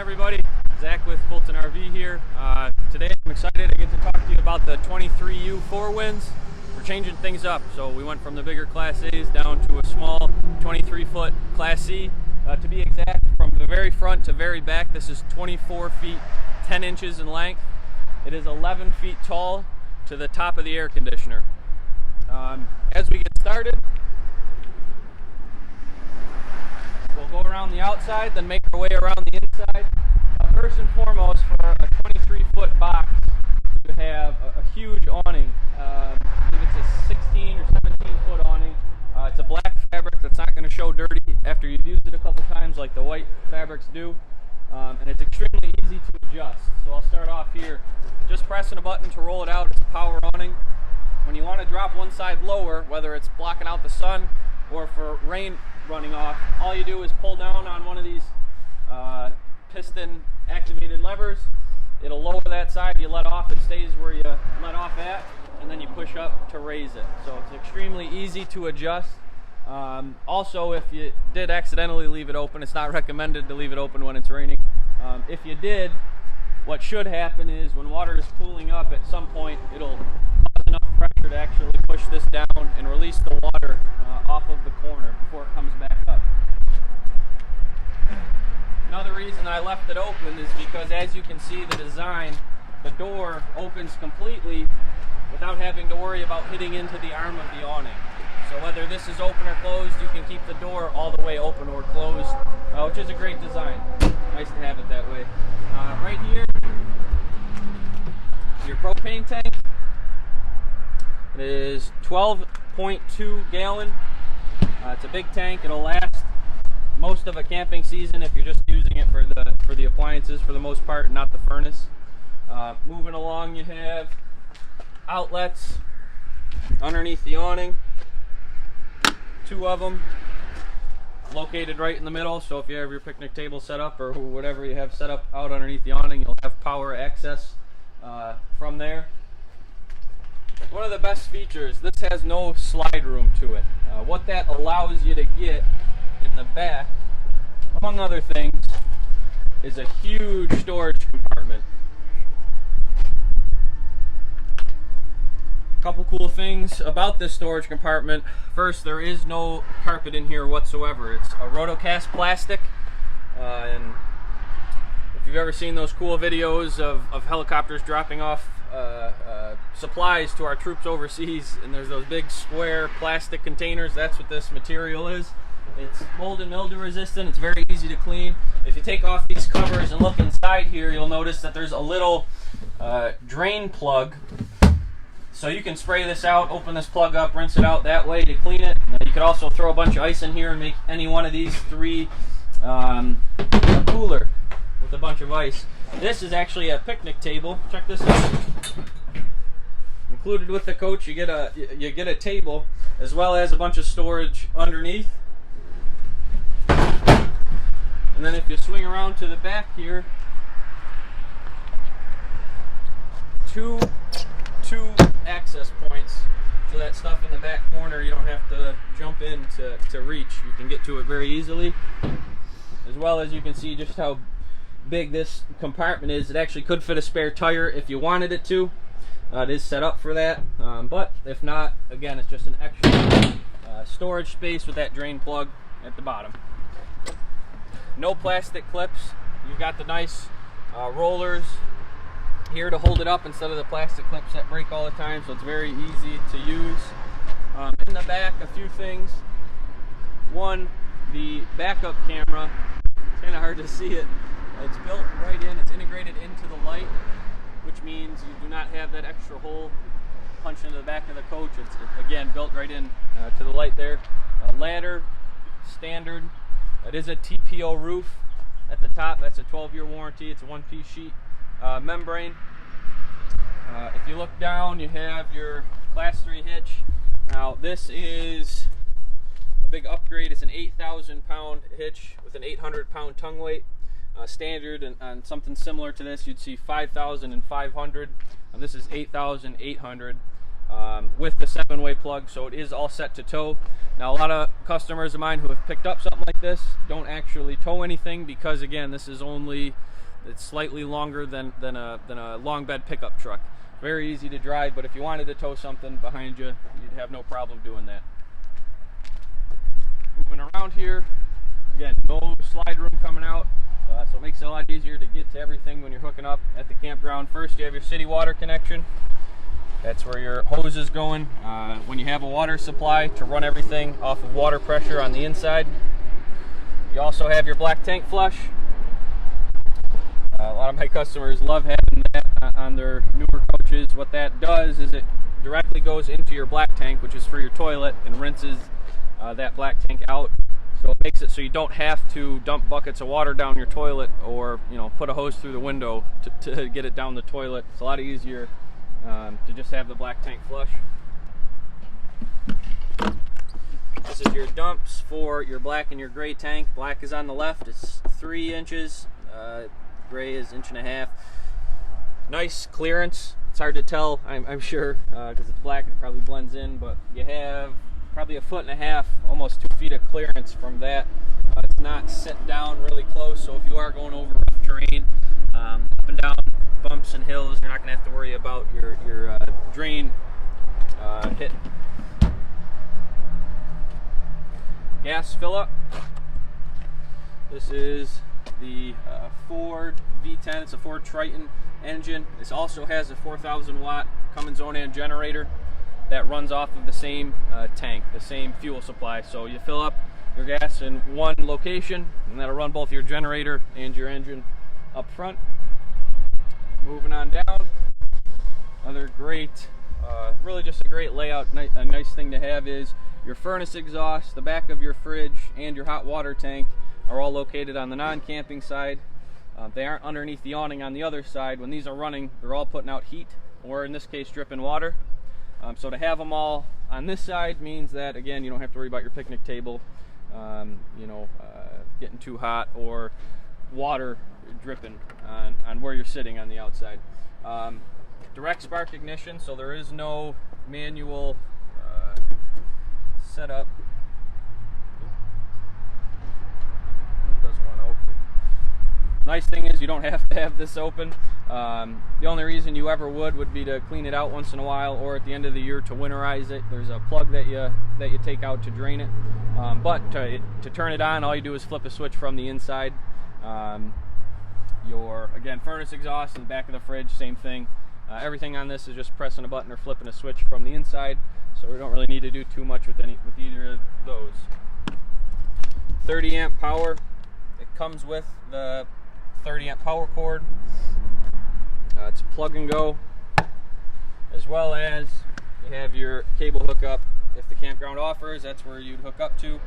everybody, Zach with Colton RV here. Today I'm excited to get to talk to you about the 23U 4-winds. We're changing things up, so we went from the bigger Class A's down to a small 23-foot Class C. To be exact, from the very front to very back, this is 24 feet 10 inches in length. It is 11 feet tall to the top of the air conditioner. As we get started, we'll go around the outside, then make our way around the inside. First and foremost, for a 23-foot box, you have a huge awning. I believe it's a 16 or 17-foot awning. It's a black fabric that's not going to show dirty after you've used it a couple times like the white fabrics do. And it's extremely easy to adjust. So I'll start off here, just pressing a button to roll it out. It's a power awning. When you want to drop one side lower, whether it's blocking out the sun or for rain running off, all you do is pull down on one of these piston activated levers. It'll lower that side, you let off, it stays where you let off at, and then you push up to raise it. So it's extremely easy to adjust. Also, if you did accidentally leave it open, it's not recommended to leave it open when it's raining. If you did, what should happen is when water is cooling up at some point, it'll cause enough pressure to actually push this down and release the water off of the corner before it comes back up. Another reason I left it open is because, as you can see the design, the door opens completely without having to worry about hitting into the arm of the awning. So whether this is open or closed, you can keep the door all the way open or closed, which is a great design. Nice to have it that way. Right here, your propane tank. It is 12.2 gallon. It's a big tank. It'll last most of a camping season if you're just using it for the appliances for the most part, not the furnace. Moving along, you have outlets underneath the awning. 2 of them located right in the middle, so if you have your picnic table set up or whatever you have set up out underneath the awning, you'll have power access from there. One of the best features, this has no slide room to it. What that allows you to get in the back, among other things, is a huge storage compartment. Couple cool things about this storage compartment. First, there is no carpet in here whatsoever. It's a rotocast plastic, and if you've ever seen those cool videos of helicopters dropping off supplies to our troops overseas, and there's those big square plastic containers, that's what this material is. It's mold and mildew resistant. It's very easy to clean. If you take off these covers and look inside here, you'll notice that there's a little drain plug. So you can spray this out, open this plug up, rinse it out that way to clean it. Now you could also throw a bunch of ice in here and make any one of these 3 a cooler with a bunch of ice. This is actually a picnic table. Check this out. Included with the coach, you get a table as well as a bunch of storage underneath. And then if you swing around to the back here, two access points, so that stuff in the back corner you don't have to jump in to reach. You can get to it very easily. As well as you can see just how big this compartment is. It actually could fit a spare tire if you wanted it to. It is set up for that, but if not, again, it's just an extra storage space with that drain plug at the bottom. No plastic clips. You've got the nice rollers here to hold it up instead of the plastic clips that break all the time, so it's very easy to use. In the back, a few things. One, the backup camera. It's kind of hard to see it. It's built right in. It's integrated into the light, which means you do not have that extra hole punched into the back of the coach. It's again built right in to the light there. Ladder, standard. It is a TPO roof at the top. That's a 12-year warranty. It's a 1-piece sheet membrane. If you look down, you have your Class 3 hitch. Now this is a big upgrade. It's an 8,000-pound hitch with an 800-pound tongue weight. Standard and something similar to this, you'd see 5,000 and 500. This is 8,800. with the 7-way plug, so it is all set to tow. Now, a lot of customers of mine who have picked up something like this don't actually tow anything because, again, this is it's slightly longer than a long bed pickup truck. Very easy to drive, but if you wanted to tow something behind you, you'd have no problem doing that. Moving around here, again, no slide room coming out, so it makes it a lot easier to get to everything when you're hooking up at the campground. First, you have your city water connection. That's where your hose is going when you have a water supply to run everything off of water pressure on the inside. You also have your black tank flush. A lot of my customers love having that on their newer coaches. What that does is it directly goes into your black tank, which is for your toilet, and rinses that black tank out. So it makes it so you don't have to dump buckets of water down your toilet, or put a hose through the window to get it down the toilet. It's a lot easier to just have the black tank flush. This is your dumps for your black and your gray tank. Black is on the left. It's 3 inches. Gray is 1.5 inches. Nice clearance. It's hard to tell, I'm sure, because it's black and it probably blends in, but you have probably 1.5 feet, almost 2 feet of clearance from that. It's not set down really close, so if you are going over rough terrain, up and down bumps and hills, you're not going to have to worry about your drain hitting. Gas fill up. This is the Ford V10. It's a Ford Triton engine. This also has a 4,000 watt Cummins Onan generator that runs off of the same tank, the same fuel supply. So you fill up your gas in one location, and that'll run both your generator and your engine up front. Moving on down, another great, really just a great layout. A nice thing to have is your furnace exhaust, the back of your fridge, and your hot water tank are all located on the non-camping side. They aren't underneath the awning on the other side. When these are running, they're all putting out heat, or in this case, dripping water. So to have them all on this side means that, again, you don't have to worry about your picnic table, getting too hot, or water dripping on where you're sitting on the outside. Direct spark ignition, so there is no manual setup. Doesn't want to open. Nice thing is you don't have to have this open. The only reason you ever would be to clean it out once in a while, or at the end of the year to winterize it. There's a plug that you take out to drain it. But to turn it on, all you do is flip a switch from the inside. Your, again, furnace exhaust in the back of the fridge, same thing. Everything on this is just pressing a button or flipping a switch from the inside, so we don't really need to do too much with either of those. 30 amp power. It comes with the 30 amp power cord. It's plug and go, as well as you have your cable hookup. If the campground offers, that's where you'd hook up to.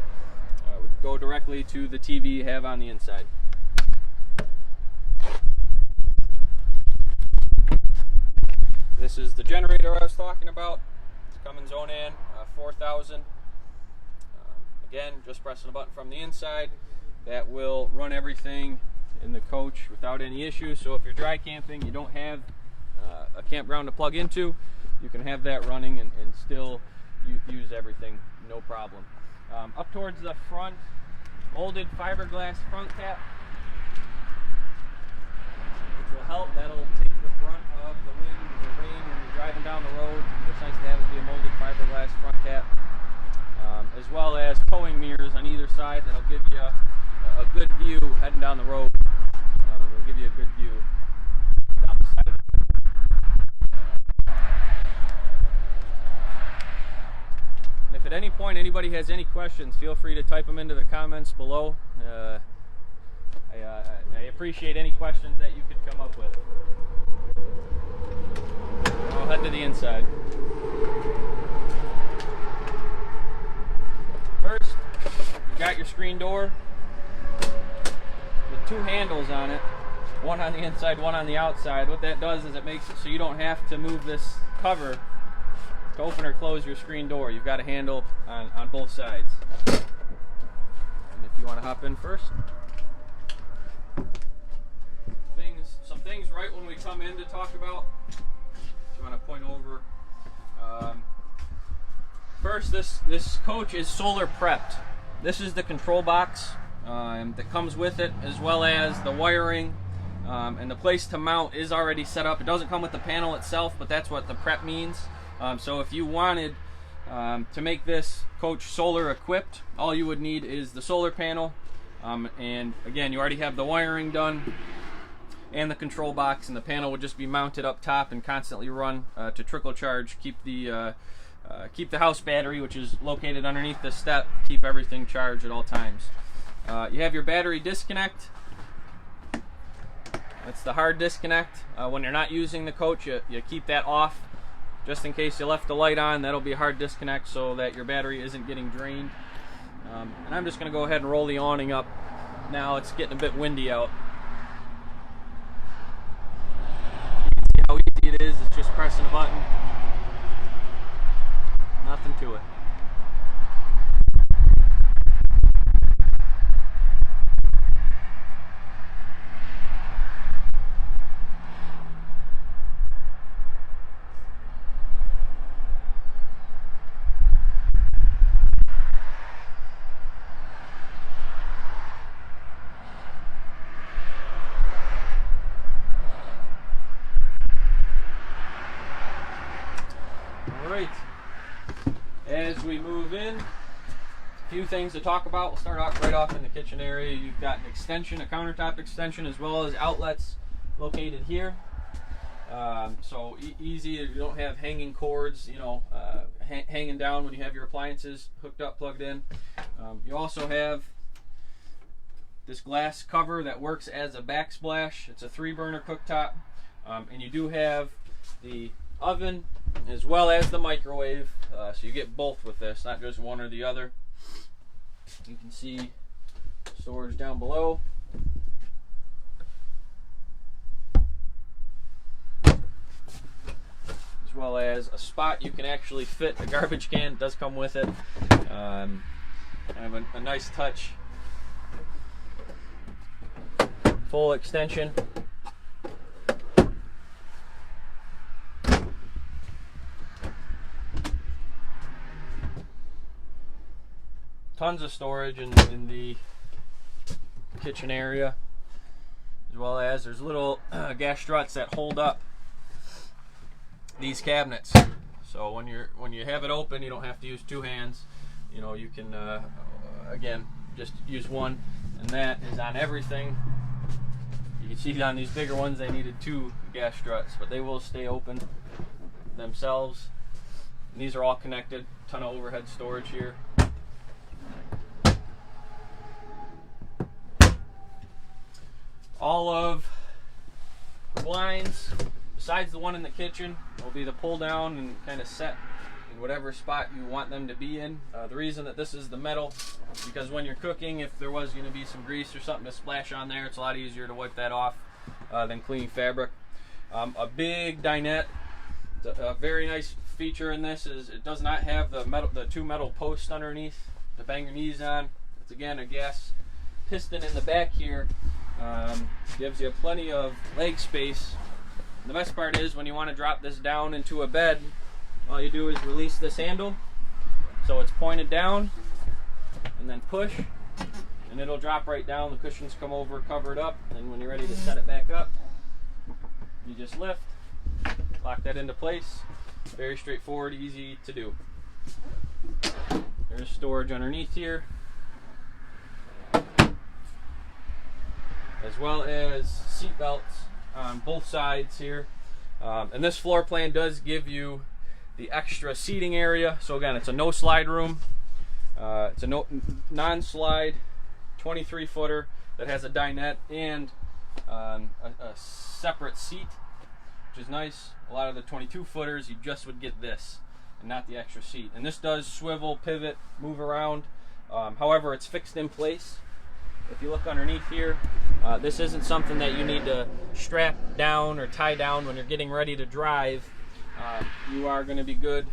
Would go directly to the TV you have on the inside. This is the generator I was talking about. It's Cummins Onan 4000. Again, just pressing a button from the inside. That will run everything in the coach without any issues. So if you're dry camping, you don't have a campground to plug into, you can have that running and still use everything, no problem. Up towards the front, molded fiberglass front cap, which will help. That'll take the brunt of the wind and the rain when you're driving down the road. So it's nice to have it be a molded fiberglass front cap. As well as towing mirrors on either side. That'll give you a good view heading down the road. It'll give you a good view down the side of the road. And if at any point anybody has any questions, feel free to type them into the comments below. I appreciate any questions that you could come up with. I'll head to the inside. First, you've got your screen door with 2 handles on it, one on the inside, one on the outside. What that does is it makes it so you don't have to move this cover to open or close your screen door. You've got a handle on both sides. And if you want to hop in first. Some things right when we come in to talk about. If you want to point over First, this coach is solar prepped. This is the control box that comes with it, as well as the wiring, and the place to mount is already set up. It doesn't come with the panel itself, but that's what the prep means. So if you wanted to make this coach solar equipped, all you would need is the solar panel, and again, you already have the wiring done and the control box, and the panel would just be mounted up top and constantly run to trickle charge, keep the house battery, which is located underneath the step, keep everything charged at all times. You have your battery disconnect. That's the hard disconnect. When you're not using the coach, you keep that off just in case you left the light on. That'll be a hard disconnect so that your battery isn't getting drained. And I'm just going to go ahead and roll the awning up now. It's getting a bit windy out. You can see how easy it is. It's just pressing a button. Nothing to it. All right. As we move in, a few things to talk about. We'll start off right off in the kitchen area. You've got an extension, a countertop extension, as well as outlets located here. So easy. You don't have hanging cords, hanging down when you have your appliances hooked up, plugged in. You also have this glass cover that works as a backsplash. It's a 3-burner cooktop, and you do have the oven as well as the microwave, so you get both with this, not just one or the other. You can see storage down below. As well as a spot you can actually fit a garbage can. It does come with it. Kind of a nice touch. Full extension. Tons of storage in the kitchen area, as well as there's little gas struts that hold up these cabinets. So when you have it open, you don't have to use 2 hands. You can again just use one, and that is on everything. You can see on these bigger ones they needed 2 gas struts, but they will stay open themselves. And these are all connected. Ton of overhead storage here. All of the blinds, besides the one in the kitchen, will be the pull down and kind of set in whatever spot you want them to be in. The reason that this is the metal is because when you're cooking, if there was going to be some grease or something to splash on there, it's a lot easier to wipe that off than cleaning fabric. A big dinette. A very nice feature in this is it does not have the 2 metal posts underneath to bang your knees on. It's again a gas piston in the back here. Gives you plenty of leg space. The best part is when you want to drop this down into a bed, all you do is release this handle so it's pointed down, and then push, and it'll drop right down. The cushions come over, cover it up, and when you're ready to set it back up, you just lift, lock that into place. Very straightforward, easy to do. There's storage underneath here, as well as seat belts on both sides here. And this floor plan does give you the extra seating area. So again, it's a no slide room. It's a non-slide 23-footer that has a dinette and a separate seat, which is nice. A lot of the 22-footers, you just would get this and not the extra seat. And this does swivel, pivot, move around. However, it's fixed in place. If you look underneath here, this isn't something that you need to strap down or tie down when you're getting ready to drive. You are going to be good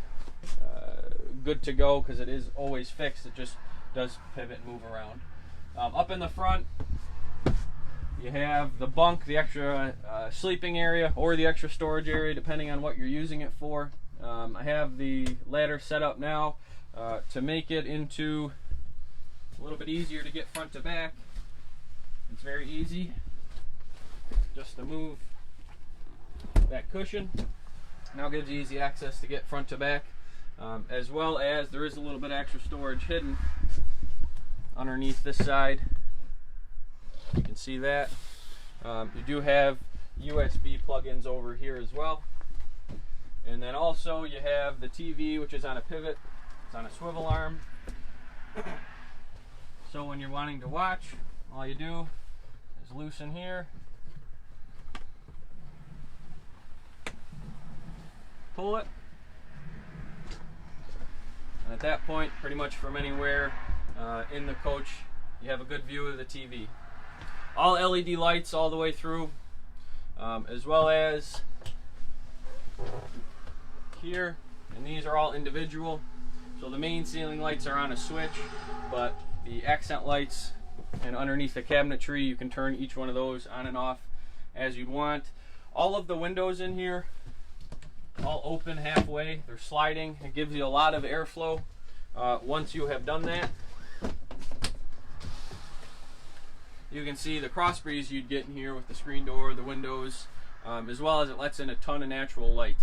to go because it is always fixed. It just does pivot and move around. Up in the front, you have the bunk, the extra sleeping area, or the extra storage area, depending on what you're using it for. I have the ladder set up now to make it into a little bit easier to get front to back. It's very easy just to move that cushion. Now gives you easy access to get front to back, as well as there is a little bit extra storage hidden underneath this side. You can see that. You do have USB plugins over here as well. And then also you have the TV, which is on a pivot. It's on a swivel arm. So when you're wanting to watch, all you do is loosen here, pull it, and at that point, pretty much from anywhere in the coach, you have a good view of the TV. All LED lights all the way through, as well as here, and these are all individual. So the main ceiling lights are on a switch, but the accent lights and underneath the cabinetry, you can turn each one of those on and off as you'd want. All of the windows in here, all open halfway. They're sliding. It gives you a lot of airflow once you have done that. You can see the cross breeze you'd get in here with the screen door, the windows, as well as it lets in a ton of natural light.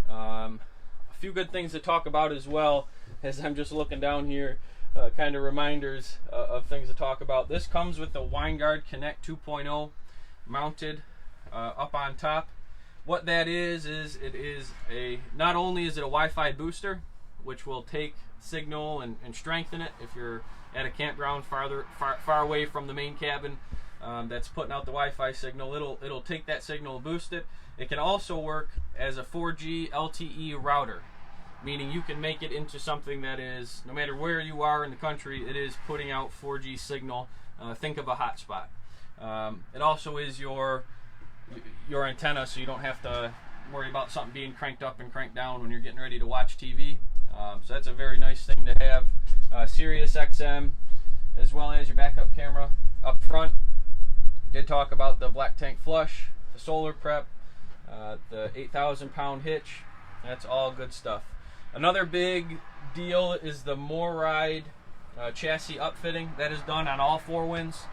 A few good things to talk about as well, as I'm just looking down here, kind of reminders of things to talk about. This comes with the Winegard Connect 2.0 mounted up on top. What that is it is not only is it a Wi-Fi booster, which will take signal and strengthen it if you're at a campground far away from the main cabin that's putting out the Wi-Fi signal. It'll take that signal and boost it. It can also work as a 4G LTE router, meaning you can make it into something that is, no matter where you are in the country, it is putting out 4G signal. Think of a hotspot. It also is your antenna, so you don't have to worry about something being cranked up and cranked down when you're getting ready to watch TV. So that's a very nice thing to have. Sirius XM, as well as your backup camera up front. Did talk about the black tank flush, the solar prep, the 8,000-pound hitch. That's all good stuff. Another big deal is the MoRide chassis upfitting. That is done on all four winds.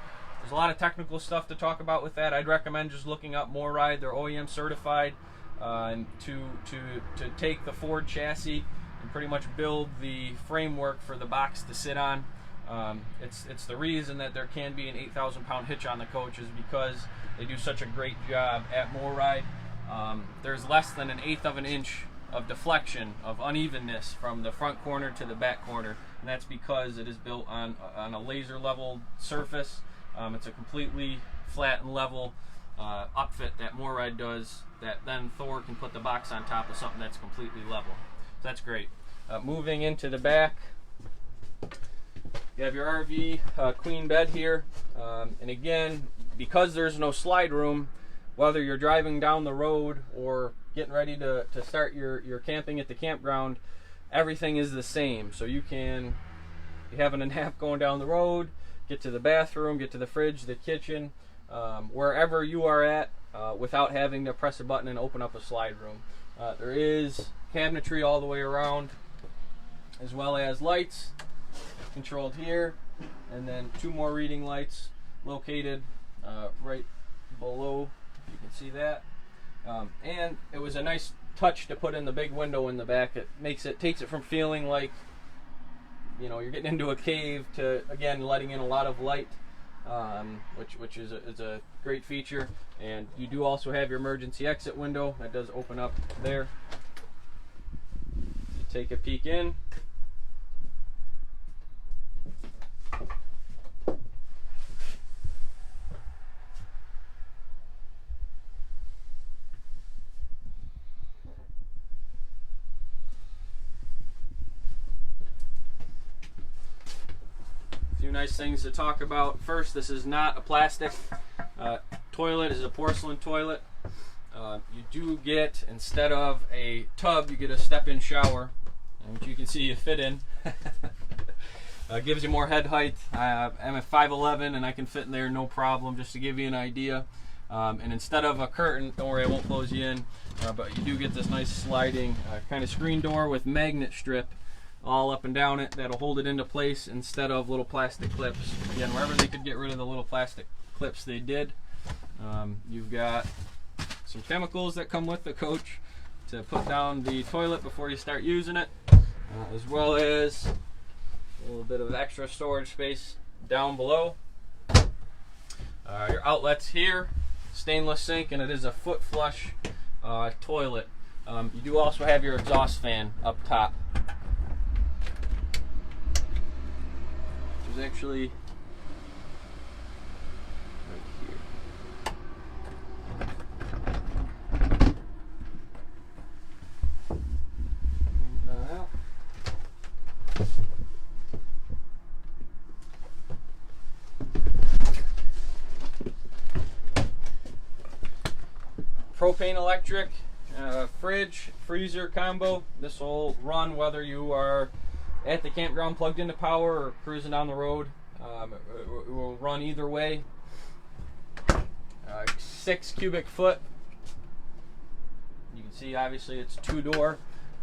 There's a lot of technical stuff to talk about with that. I'd recommend just looking up MoRide. They're OEM certified to take the Ford chassis and pretty much build the framework for the box to sit on. It's the reason that there can be an 8,000-pound hitch on the coach is because they do such a great job at MoRide. There's less than 1/8 of an inch of deflection, of unevenness from the front corner to the back corner, and that's because it is built on a laser level surface. It's a completely flat and level upfit that MoRide does, that then Thor can put the box on top of something that's completely level. So that's great. Moving into the back, you have your RV queen bed here, and again, because there's no slide room, whether you're driving down the road or getting ready to start your camping at the campground, everything is the same. So you're having a nap going down the road, get to the bathroom, get to the fridge, the kitchen, wherever you are at, without having to press a button and open up a slide room. There is cabinetry all the way around, as well as lights controlled here, and then 2 more reading lights located right below. You can see that. And it was a nice touch to put in the big window in the back. It takes it from feeling like, you know, you're getting into a cave to, again, letting in a lot of light, which is a great feature. And you do also have your emergency exit window that does open up there. You take a peek in. Nice things to talk about. First, this is not a plastic toilet. It's a porcelain toilet. You do get, instead of a tub, you get a step-in shower, which you can see you fit in. Gives you more head height. I'm at 5'11", and I can fit in there no problem, just to give you an idea. And instead of a curtain, don't worry, I won't close you in, but you do get this nice sliding kind of screen door with magnet strip all up and down it that'll hold it into place instead of little plastic clips. Again, wherever they could get rid of the little plastic clips, they did. You've got some chemicals that come with the coach to put down the toilet before you start using it, as well as a little bit of extra storage space down below. Your outlets here, stainless sink, and it is a foot flush toilet. You do also have your exhaust fan up top, which is actually right here. Move that out. Propane electric fridge freezer combo. This will run whether you are at the campground plugged into power or cruising down the road. It will run either way. 6 cubic foot. You can see obviously it's 2-door,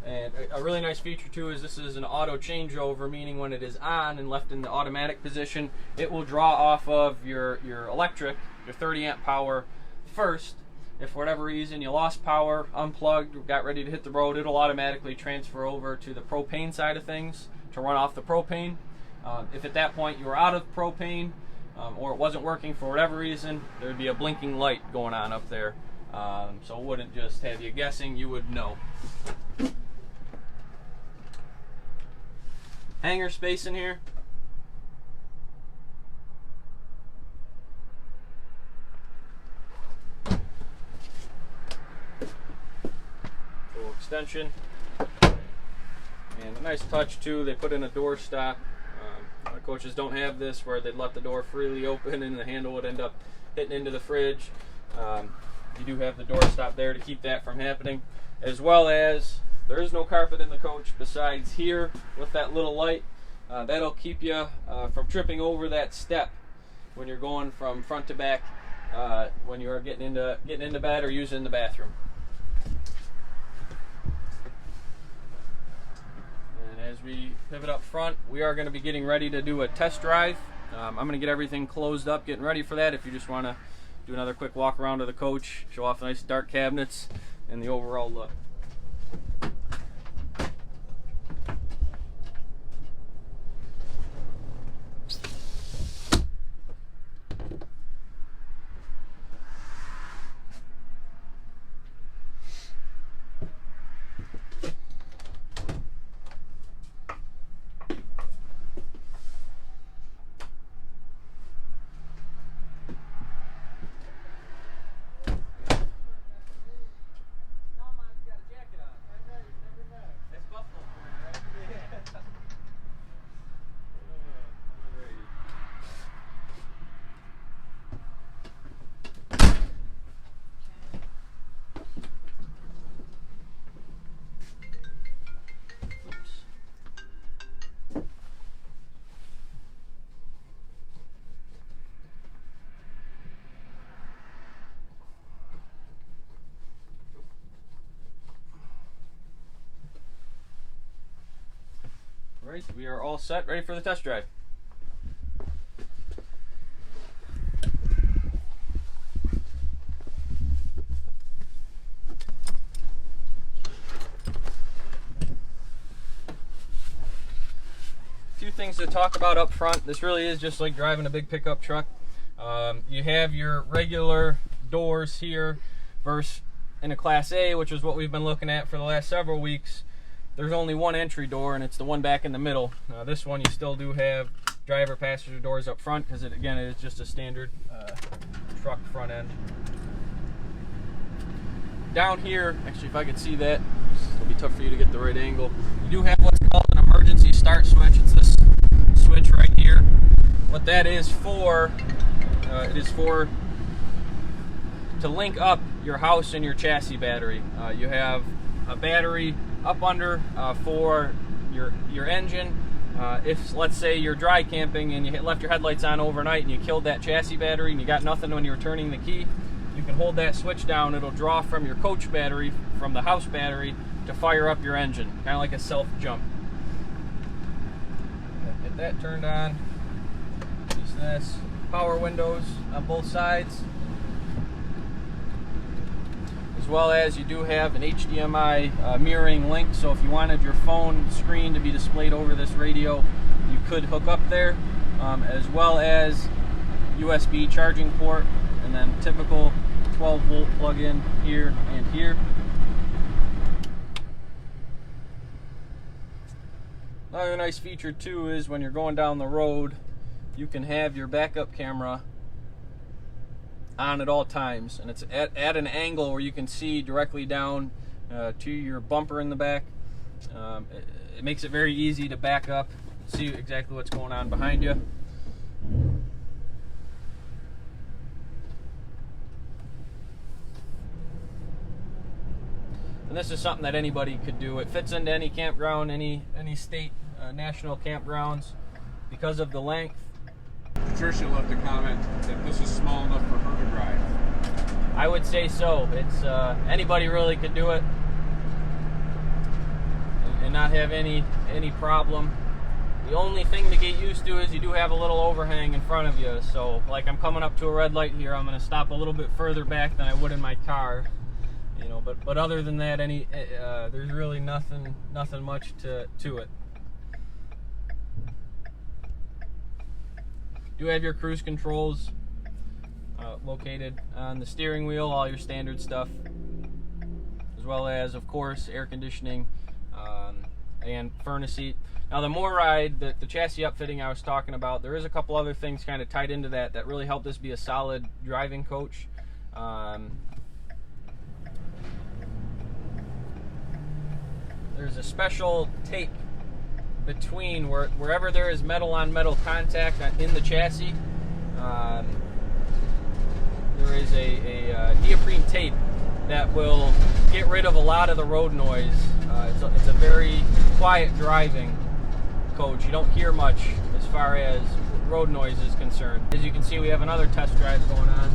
and a really nice feature too is this is an auto changeover, meaning when it is on and left in the automatic position, it will draw off of your electric, your 30 amp power first. If for whatever reason you lost power, unplugged, got ready to hit the road, it'll automatically transfer over to the propane side of things to run off the propane. If at that point you were out of propane or it wasn't working for whatever reason, there'd be a blinking light going on up there. So it wouldn't just have you guessing, you would know. Hanger space in here. Extension, and a nice touch too, they put in a door stop. A lot of coaches don't have this, where they'd let the door freely open and the handle would end up hitting into the fridge. You do have the door stop there to keep that from happening, as well as there is no carpet in the coach besides here with that little light. That'll keep you from tripping over that step when you're going from front to back when you are getting into bed or using the bathroom. As we pivot up front, we are going to be getting ready to do a test drive. I'm going to get everything closed up, getting ready for that. If you just want to do another quick walk around of the coach, show off the nice dark cabinets and the overall look. Alright, we are all set, ready for the test drive. A few things to talk about up front. This really is just like driving a big pickup truck. You have your regular doors here versus in a Class A, which is what we've been looking at for the last several weeks. There's only one entry door, and it's the one back in the middle. This one you still do have driver passenger doors up front because it is just a standard truck front end. Down here, actually if I could see that, it'll be tough for you to get the right angle. You do have what's called an emergency start switch. It's this switch right here. What that is for, it is for to link up your house and your chassis battery. You have a battery up under for your engine. If let's say you're dry camping and you left your headlights on overnight and you killed that chassis battery and you got nothing when you were turning the key, you can hold that switch down. It'll draw from your coach battery, from the house battery, to fire up your engine, kind of like a self jump. Get that turned on. Use this. Power windows on both sides, as well as you do have an HDMI mirroring link, so if you wanted your phone screen to be displayed over this radio, you could hook up there, as well as USB charging port, and then typical 12 volt plug-in here and here. Another nice feature too is when you're going down the road, you can have your backup camera on at all times, and it's at an angle where you can see directly down to your bumper in the back. It makes it very easy to back up, see exactly what's going on behind you. And this is something that anybody could do. It fits into any campground, any state, national campgrounds, because of the length. Patricia left a comment that this is small enough for her to drive. I would say so. It's anybody really could do it and not have any problem. The only thing to get used to is you do have a little overhang in front of you. So, like, I'm coming up to a red light here, I'm going to stop a little bit further back than I would in my car. You know, but other than that, there's really nothing much to it. You have your cruise controls located on the steering wheel, all your standard stuff, as well as, of course, air conditioning and furnace seat. Now, the MORryde, the chassis upfitting I was talking about, there is a couple other things kind of tied into that really help this be a solid driving coach. There's a special tape between wherever there is metal on metal contact in the chassis. There is a neoprene tape that will get rid of a lot of the road noise. It's a very quiet driving coach. You don't hear much as far as road noise is concerned. As you can see, we have another test drive going on.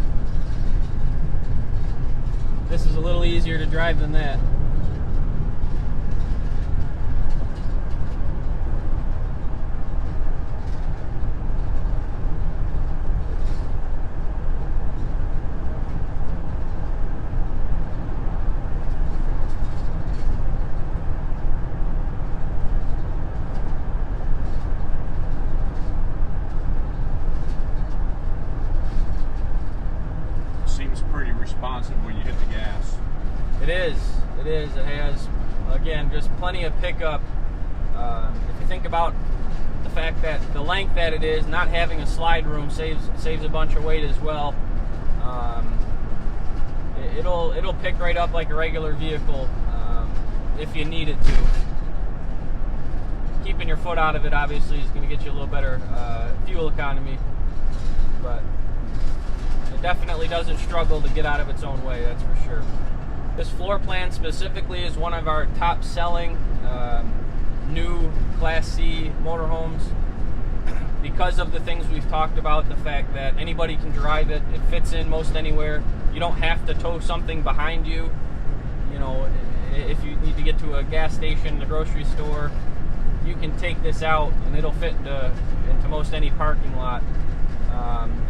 This is a little easier to drive than that. When you hit the gas. It is. It has, again, just plenty of pickup. If you think about the fact that the length that it is, not having a slide room saves a bunch of weight as well. It'll pick right up like a regular vehicle if you need it to. Keeping your foot out of it obviously is going to get you a little better fuel economy, but definitely doesn't struggle to get out of its own way, that's for sure. This floor plan specifically is one of our top selling new Class C motorhomes because of the things we've talked about, the fact that anybody can drive it, it fits in most anywhere, you don't have to tow something behind you. You know, if you need to get to a gas station, a grocery store, you can take this out and it'll fit into most any parking lot.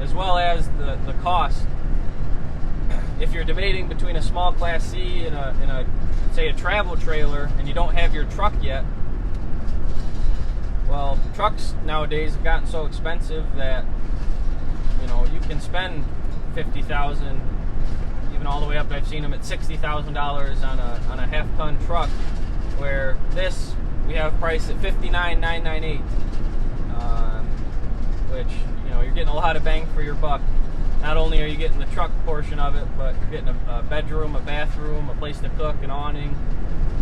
As well as the cost. If you're debating between a small Class C and a say a travel trailer, and you don't have your truck yet, well, trucks nowadays have gotten so expensive that you can spend $50,000, even all the way up. I've seen them at $60,000 on a half-ton truck. Where this we have priced at $59,998, which you're getting a lot of bang for your buck. Not only are you getting the truck portion of it, but you're getting a bedroom, a bathroom, a place to cook, an awning,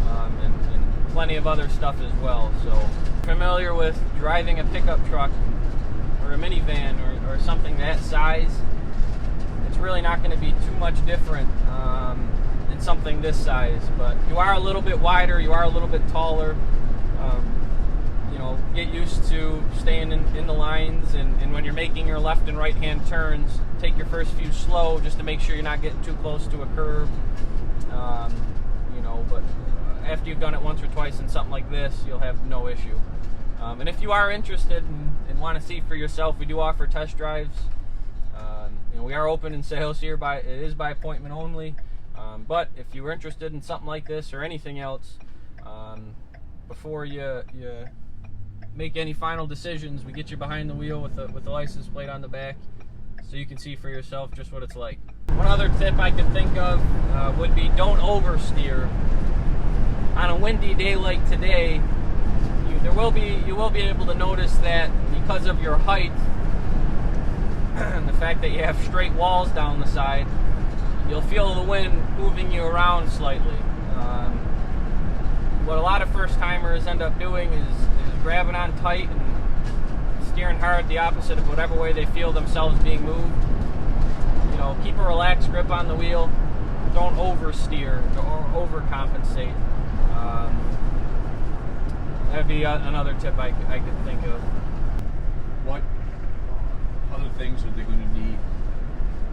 and plenty of other stuff as well. So, familiar with driving a pickup truck or a minivan or something that size, it's really not going to be too much different than something this size. But you are a little bit wider, you are a little bit taller. Get used to staying in the lines, and when you're making your left and right hand turns, take your first few slow just to make sure you're not getting too close to a curb. But after you've done it once or twice in something like this, you'll have no issue. And if you are interested and want to see for yourself, we do offer test drives. We are open in sales here. It is by appointment only. But if you were interested in something like this or anything else, before you make any final decisions, we get you behind the wheel with the license plate on the back, so you can see for yourself just what it's like. One other tip I could think of would be don't oversteer. On a windy day like today, you will be able to notice that because of your height and the fact that you have straight walls down the side, you'll feel the wind moving you around slightly. What a lot of first-timers end up doing is grabbing on tight and steering hard the opposite of whatever way they feel themselves being moved. Keep a relaxed grip on the wheel. Don't oversteer or overcompensate. That'd be another tip I could think of. What other things are they going to need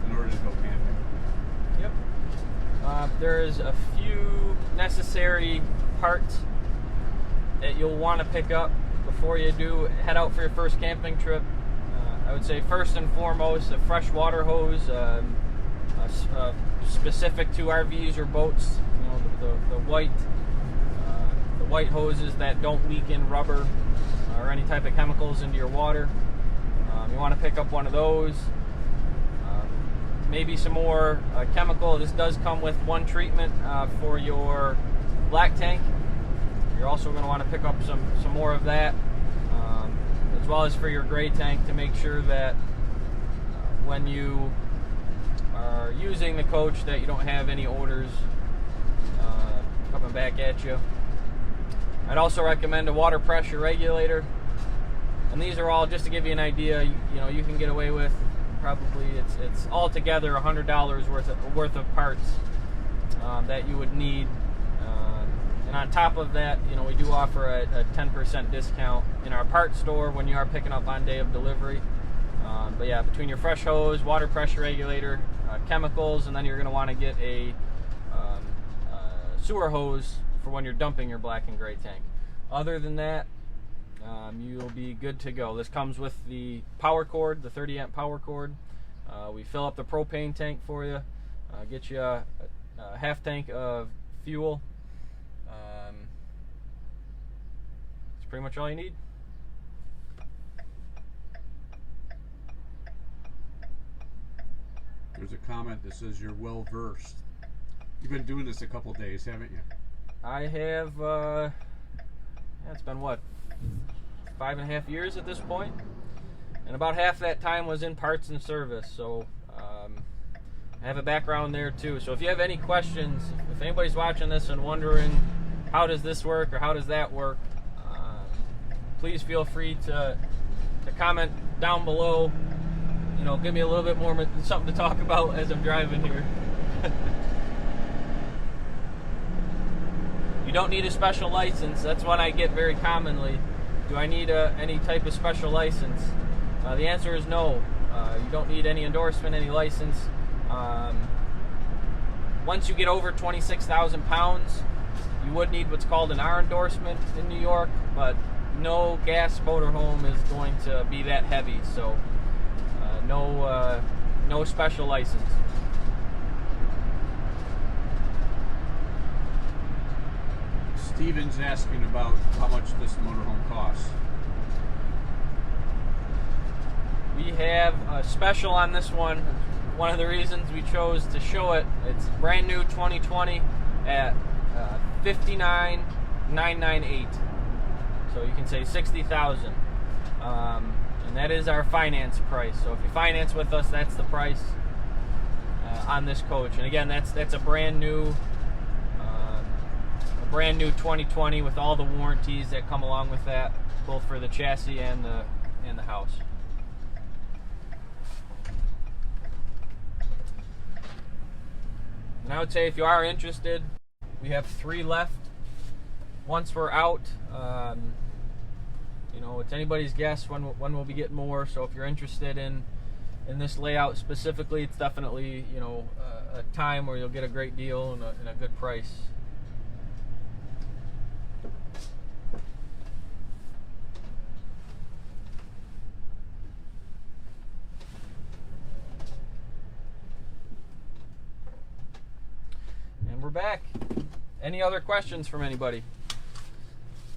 in order to go camping? Yep. There's a few necessary parts that you'll want to pick up before you do head out for your first camping trip. I would say first and foremost, a fresh water hose, specific to RVs or boats. The white hoses that don't leak in rubber or any type of chemicals into your water. You want to pick up one of those. Maybe some more chemical. This does come with one treatment for your black tank. You're also going to want to pick up some more of that, as well as for your gray tank, to make sure that when you are using the coach that you don't have any odors coming back at you. I'd also recommend a water pressure regulator, and these are all just to give you an idea. You can get away with probably it's altogether $100 worth of parts that you would need. And on top of that, we do offer a 10% discount in our parts store when you are picking up on day of delivery. But yeah, between your fresh hose, water pressure regulator, chemicals, and then you're going to want to get a sewer hose for when you're dumping your black and gray tank. Other than that, you'll be good to go. This comes with the power cord, the 30 amp power cord. We fill up the propane tank for you, get you a half tank of fuel. It's pretty much all you need. There's a comment that says you're well versed. You've been doing this a couple days, haven't you? I have, it's been what, 5.5 years at this point? And about half that time was in parts and service, so I have a background there too. So if you have any questions, if anybody's watching this and wondering how does this work or how does that work, please feel free to comment down below. Give me a little bit more something to talk about as I'm driving here. You don't need a special license. That's what I get very commonly. Do I need any type of special license? The answer is no. You don't need any endorsement, any license. Once you get over 26,000 pounds, you would need what's called an R endorsement in New York, but no gas motorhome is going to be that heavy, so no special license. Steven's asking about how much this motorhome costs. We have a special on this one. One of the reasons we chose to show it, it's brand new 2020 at $59,998. So you can say $60,000. And that is our finance price. So if you finance with us, that's the price on this coach. And again, that's a brand new 2020 with all the warranties that come along with that, both for the chassis and the house. And I would say if you are interested, we have 3 left. Once we're out, it's anybody's guess when we'll be getting more. So if you're interested in in this layout specifically, it's definitely, you know, a time where you'll get a great deal and a good price. And we're back. Any other questions from anybody?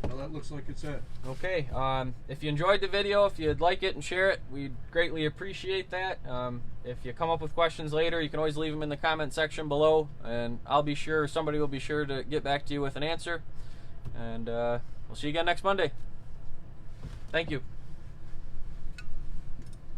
Well, that looks like it's it. Okay, if you enjoyed the video, if you'd like it and share it, we'd greatly appreciate that. If you come up with questions later, you can always leave them in the comment section below, and somebody will be sure to get back to you with an answer. And we'll see you again next Monday. Thank you.